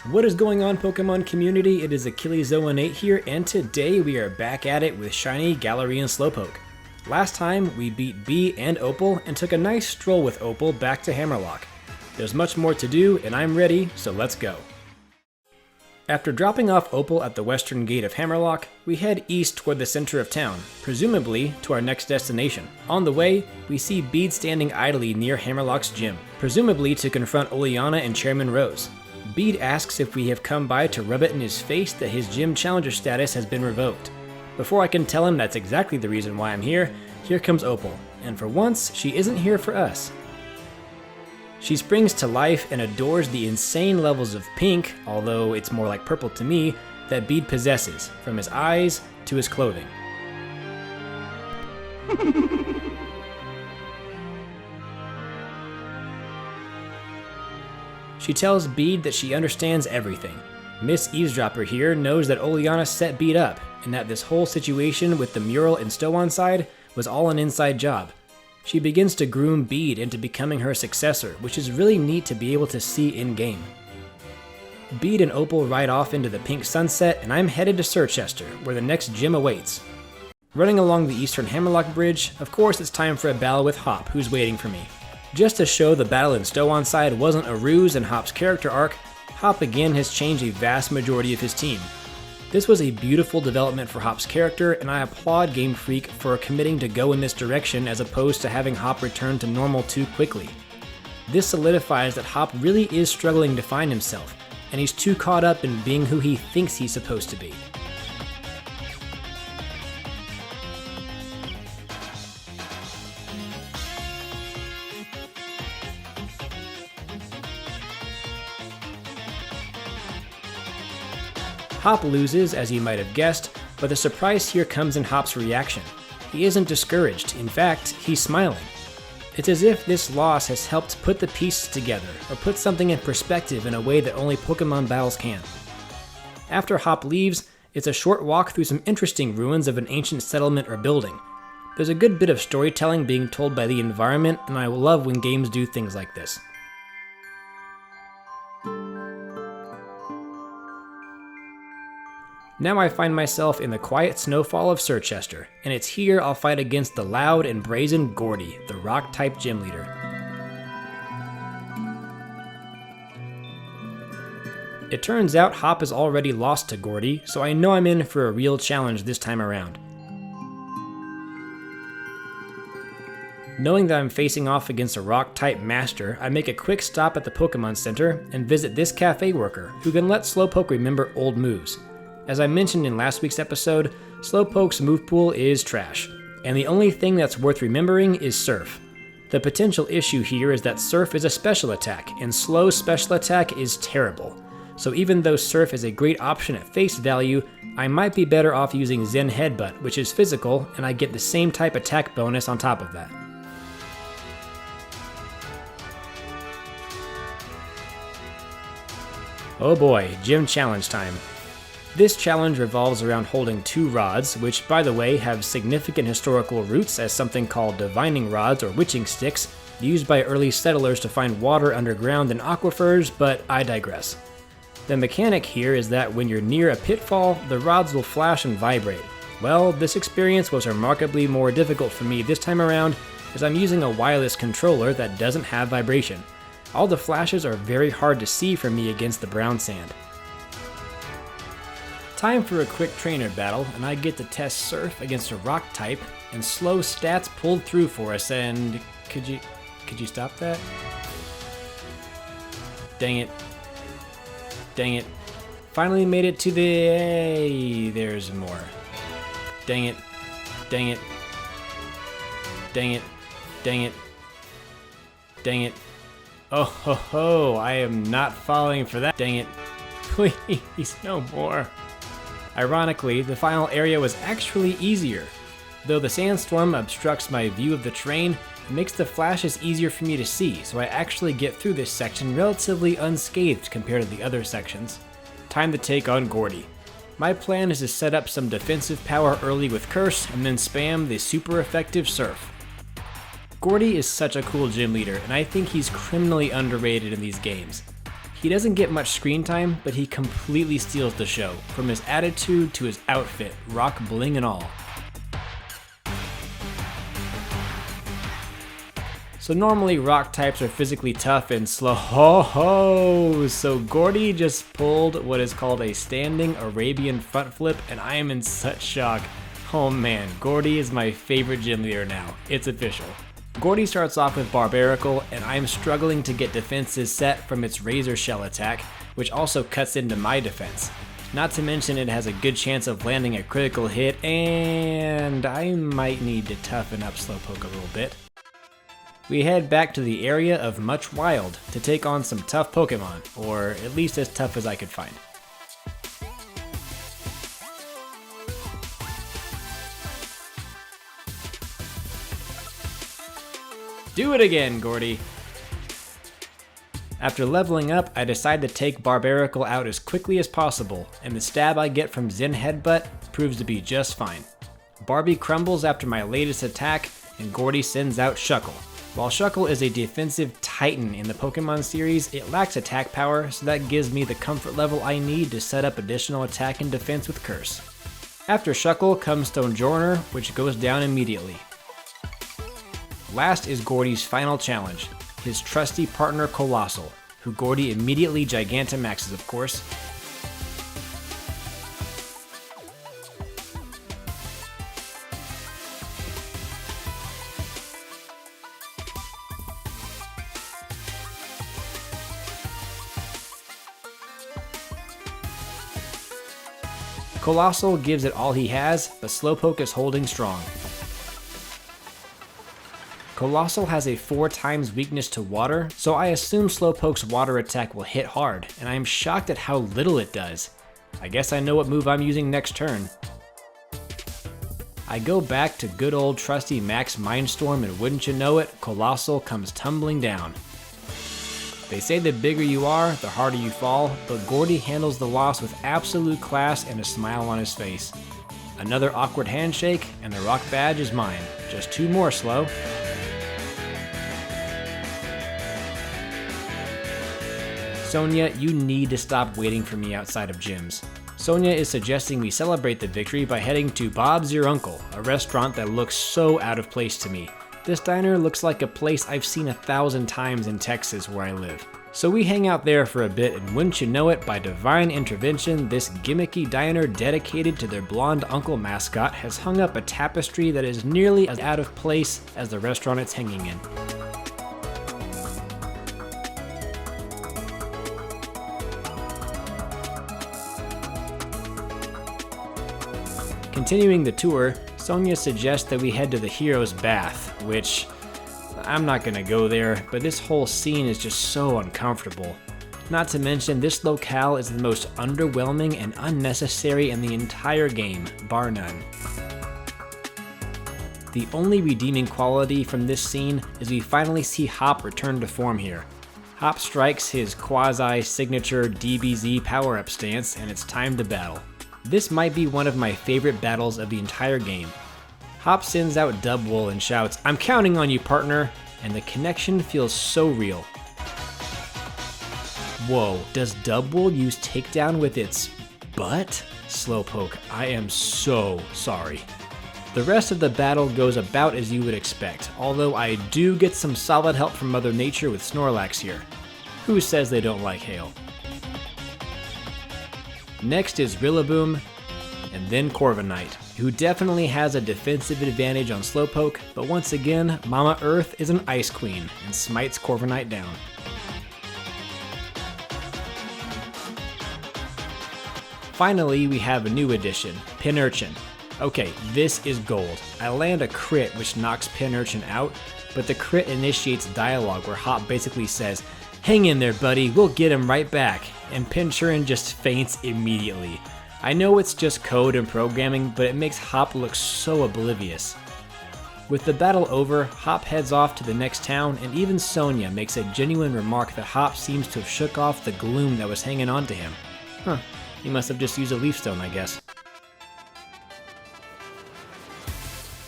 What is going on, Pokemon community? It is Achilles018 here, and today we are back at it with shiny Galarian Slowpoke. Last time, we beat Bee and Opal and took a nice stroll with Opal back to Hammerlock. There's much more to do, and I'm ready, so let's go. After dropping off Opal at the western gate of Hammerlock, we head east toward the center of town, presumably to our next destination. On the way, we see Bede standing idly near Hammerlock's gym, presumably to confront Oleana and Chairman Rose. Bede asks if we have come by to rub it in his face that his gym challenger status has been revoked. Before I can tell him that's exactly the reason why I'm here comes Opal, and for once, she isn't here for us. She springs to life and adores the insane levels of pink, although it's more like purple to me, that Bede possesses, from his eyes to his clothing. She tells Bede that she understands everything. Miss Eavesdropper here knows that Oleana set Bede up, and that this whole situation with the mural and Stow-on side was all an inside job. She begins to groom Bede into becoming her successor, which is really neat to be able to see in-game. Bede and Opal ride off into the pink sunset, and I'm headed to Circhester, where the next gym awaits. Running along the eastern Hammerlock Bridge, of course it's time for a battle with Hop, who's waiting for me. Just to show the battle in Stow-on side wasn't a ruse in Hop's character arc, Hop again has changed a vast majority of his team. This was a beautiful development for Hop's character, and I applaud Game Freak for committing to go in this direction as opposed to having Hop return to normal too quickly. This solidifies that Hop really is struggling to find himself, and he's too caught up in being who he thinks he's supposed to be. Hop loses, as you might have guessed, but the surprise here comes in Hop's reaction. He isn't discouraged, in fact, he's smiling. It's as if this loss has helped put the pieces together, or put something in perspective in a way that only Pokemon battles can. After Hop leaves, it's a short walk through some interesting ruins of an ancient settlement or building. There's a good bit of storytelling being told by the environment, and I love when games do things like this. Now I find myself in the quiet snowfall of Circhester, and it's here I'll fight against the loud and brazen Gordie, the rock-type gym leader. It turns out Hop is already lost to Gordie, so I know I'm in for a real challenge this time around. Knowing that I'm facing off against a rock-type master, I make a quick stop at the Pokemon Center and visit this cafe worker, who can let Slowpoke remember old moves. As I mentioned in last week's episode, Slowpoke's move pool is trash, and the only thing that's worth remembering is Surf. The potential issue here is that Surf is a special attack, and Slow's special attack is terrible. So even though Surf is a great option at face value, I might be better off using Zen Headbutt, which is physical, and I get the same type attack bonus on top of that. Oh boy, gym challenge time. This challenge revolves around holding two rods, which by the way have significant historical roots as something called divining rods or witching sticks, used by early settlers to find water underground in aquifers, but I digress. The mechanic here is that when you're near a pitfall, the rods will flash and vibrate. Well, this experience was remarkably more difficult for me this time around, as I'm using a wireless controller that doesn't have vibration. All the flashes are very hard to see for me against the brown sand. Time for a quick trainer battle, and I get to test Surf against a rock type, and Slow stats pulled through for us, and could you stop that? Dang it. Dang it. Finally made it to the... Hey, there's more. Dang it. Dang it. Dang it. Dang it. Dang it. Oh ho ho, I am not falling for that. Dang it. Please, no more. Ironically, the final area was actually easier. Though the sandstorm obstructs my view of the terrain, it makes the flashes easier for me to see, so I actually get through this section relatively unscathed compared to the other sections. Time to take on Gordie. My plan is to set up some defensive power early with Curse, and then spam the super effective Surf. Gordie is such a cool gym leader, and I think he's criminally underrated in these games. He doesn't get much screen time, but he completely steals the show, from his attitude to his outfit, rock bling and all. So normally rock types are physically tough and slow. Ho ho! So Gordie just pulled what is called a standing Arabian front flip, and I am in such shock. Oh man, Gordie is my favorite gym leader now. It's official. Gordie starts off with Barbarical, and I am struggling to get defenses set from its Razor Shell attack, which also cuts into my defense. Not to mention it has a good chance of landing a critical hit, and I might need to toughen up Slowpoke a little bit. We head back to the area of Much Wild to take on some tough Pokemon, or at least as tough as I could find. Do it again, Gordie! After leveling up, I decide to take Barbarical out as quickly as possible, and the stab I get from Zen Headbutt proves to be just fine. Barbie crumbles after my latest attack, and Gordie sends out Shuckle. While Shuckle is a defensive titan in the Pokemon series, it lacks attack power, so that gives me the comfort level I need to set up additional attack and defense with Curse. After Shuckle comes Stonjourner, which goes down immediately. Last is Gordie's final challenge, his trusty partner Colossal, who Gordie immediately Gigantamaxes, of course. Colossal gives it all he has, but Slowpoke is holding strong. Colossal has a 4 times weakness to water, so I assume Slowpoke's water attack will hit hard, and I am shocked at how little it does. I guess I know what move I'm using next turn. I go back to good old trusty Max Mindstorm, and wouldn't you know it, Colossal comes tumbling down. They say the bigger you are, the harder you fall, but Gordie handles the loss with absolute class and a smile on his face. Another awkward handshake, and the rock badge is mine. Just 2 more, Slow. Sonia, you need to stop waiting for me outside of gyms. Sonia is suggesting we celebrate the victory by heading to Bob's Your Uncle, a restaurant that looks so out of place to me. This diner looks like a place I've seen 1,000 times in Texas where I live. So we hang out there for a bit, and wouldn't you know it, by divine intervention, this gimmicky diner dedicated to their blonde uncle mascot has hung up a tapestry that is nearly as out of place as the restaurant it's hanging in. Continuing the tour, Sonia suggests that we head to the Hero's Bath, which I'm not gonna go there, but this whole scene is just so uncomfortable. Not to mention, this locale is the most underwhelming and unnecessary in the entire game, bar none. The only redeeming quality from this scene is we finally see Hop return to form here. Hop strikes his quasi-signature DBZ power-up stance, and it's time to battle. This might be one of my favorite battles of the entire game. Hop sends out Dubwool and shouts, "I'm counting on you, partner," and the connection feels so real. Whoa, does Dubwool use takedown with its butt? Slowpoke, I am so sorry. The rest of the battle goes about as you would expect, although I do get some solid help from Mother Nature with Snorlax here. Who says they don't like hail? Next is Rillaboom, and then Corviknight, who definitely has a defensive advantage on Slowpoke, but once again, Mama Earth is an Ice Queen and smites Corviknight down. Finally, we have a new addition, Pinurchin. Okay, this is gold. I land a crit which knocks Pinurchin out, but the crit initiates dialogue where Hop basically says, "Hang in there, buddy, we'll get him right back," and Pinurchin just faints immediately. I know it's just code and programming, but it makes Hop look so oblivious. With the battle over, Hop heads off to the next town, and even Sonia makes a genuine remark that Hop seems to have shook off the gloom that was hanging on to him. Huh, he must have just used a Leaf Stone, I guess.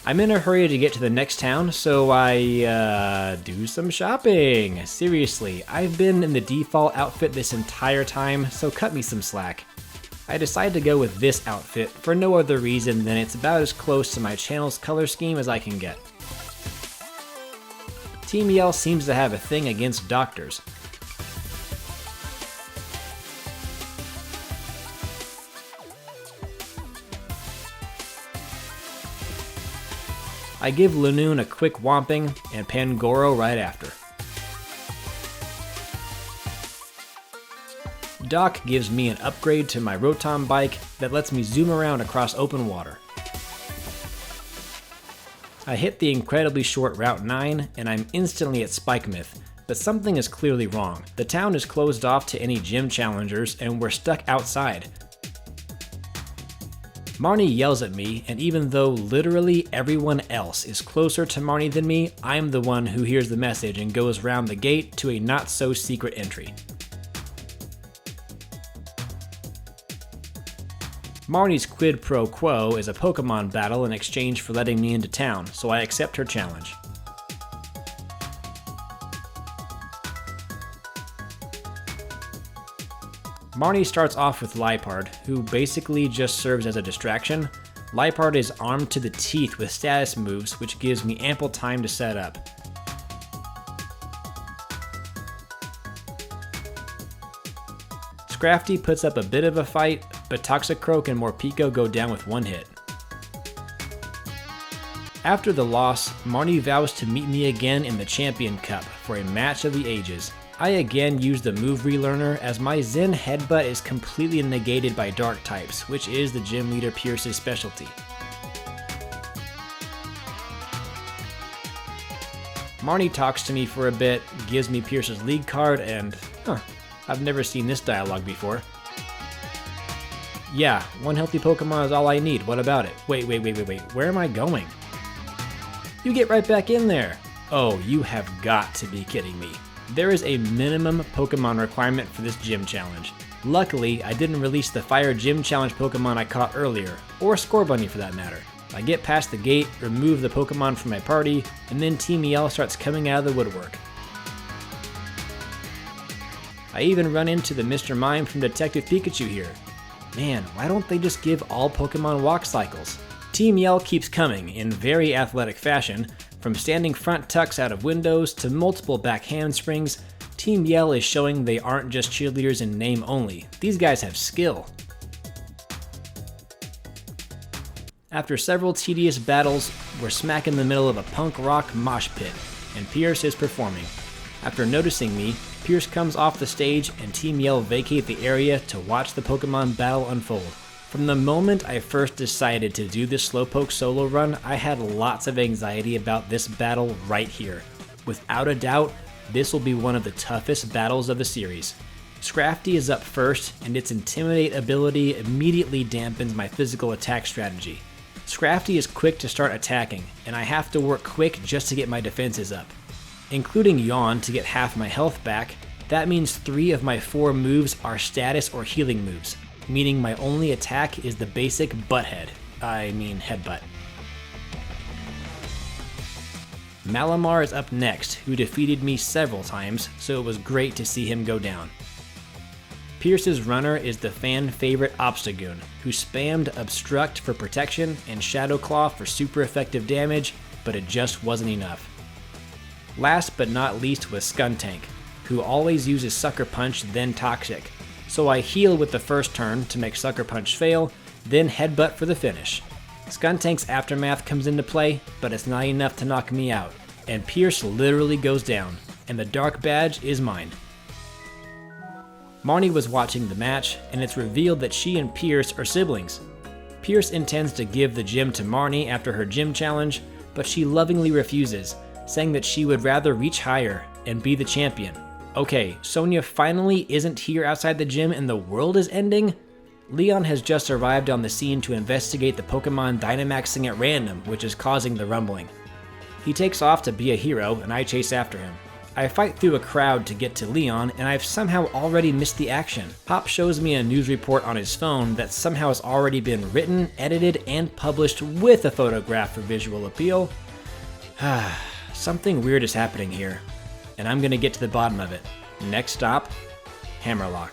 I'm in a hurry to get to the next town, so I, do some shopping. Seriously, I've been in the default outfit this entire time, so cut me some slack. I decided to go with this outfit for no other reason than it's about as close to my channel's color scheme as I can get. Team Yell seems to have a thing against doctors. I give Lanoon a quick whomping and Pangoro right after. Doc gives me an upgrade to my Rotom bike that lets me zoom around across open water. I hit the incredibly short Route 9 and I'm instantly at Spikemouth, but something is clearly wrong. The town is closed off to any gym challengers and we're stuck outside. Marnie yells at me, and even though literally everyone else is closer to Marnie than me, I'm the one who hears the message and goes round the gate to a not-so-secret entry. Marnie's quid pro quo is a Pokemon battle in exchange for letting me into town, so I accept her challenge. Marnie starts off with Liepard, who basically just serves as a distraction. Liepard is armed to the teeth with status moves, which gives me ample time to set up. Scrafty puts up a bit of a fight, but Toxicroak and Morpeko go down with one hit. After the loss, Marnie vows to meet me again in the Champion Cup for a match of the ages. I again use the move relearner as my Zen Headbutt is completely negated by Dark types, which is the gym leader Piers' specialty. Marnie talks to me for a bit, gives me Piers' league card, and I've never seen this dialogue before. Yeah, one healthy Pokemon is all I need, what about it? Wait, where am I going? You get right back in there! Oh, you have got to be kidding me. There is a minimum Pokemon requirement for this gym challenge. Luckily, I didn't release the Fire Gym Challenge Pokemon I caught earlier, or Scorbunny for that matter. I get past the gate, remove the Pokemon from my party, and then Team Yell starts coming out of the woodwork. I even run into the Mr. Mime from Detective Pikachu here. Man, why don't they just give all Pokemon walk cycles? Team Yell keeps coming in very athletic fashion. From standing front tucks out of windows to multiple back handsprings, Team Yell is showing they aren't just cheerleaders in name only. These guys have skill. After several tedious battles, we're smack in the middle of a punk rock mosh pit, and Piers is performing. After noticing me, Piers comes off the stage and Team Yell vacate the area to watch the Pokemon battle unfold. From the moment I first decided to do this Slowpoke solo run, I had lots of anxiety about this battle right here. Without a doubt, this will be one of the toughest battles of the series. Scrafty is up first, and its Intimidate ability immediately dampens my physical attack strategy. Scrafty is quick to start attacking, and I have to work quick just to get my defenses up. Including Yawn to get half my health back, that means 3 of my 4 moves are status or healing moves, meaning my only attack is the basic headbutt. Malamar is up next, who defeated me several times, so it was great to see him go down. Pierce's runner is the fan favorite Obstagoon, who spammed Obstruct for protection and Shadow Claw for super effective damage, but it just wasn't enough. Last but not least was Skuntank, who always uses Sucker Punch then Toxic, so I heal with the first turn to make Sucker Punch fail, then Headbutt for the finish. Skuntank's Aftermath comes into play, but it's not enough to knock me out, and Pierce literally goes down, and the Dark Badge is mine. Marnie was watching the match, and it's revealed that she and Pierce are siblings. Pierce intends to give the gym to Marnie after her gym challenge, but she lovingly refuses, saying that she would rather reach higher and be the champion. Okay, Sonia finally isn't here outside the gym and the world is ending? Leon has just arrived on the scene to investigate the Pokemon Dynamaxing at random, which is causing the rumbling. He takes off to be a hero, and I chase after him. I fight through a crowd to get to Leon, and I've somehow already missed the action. Pop shows me a news report on his phone that somehow has already been written, edited, and published with a photograph for visual appeal. Something weird is happening here, and I'm gonna get to the bottom of it. Next stop, Hammerlock.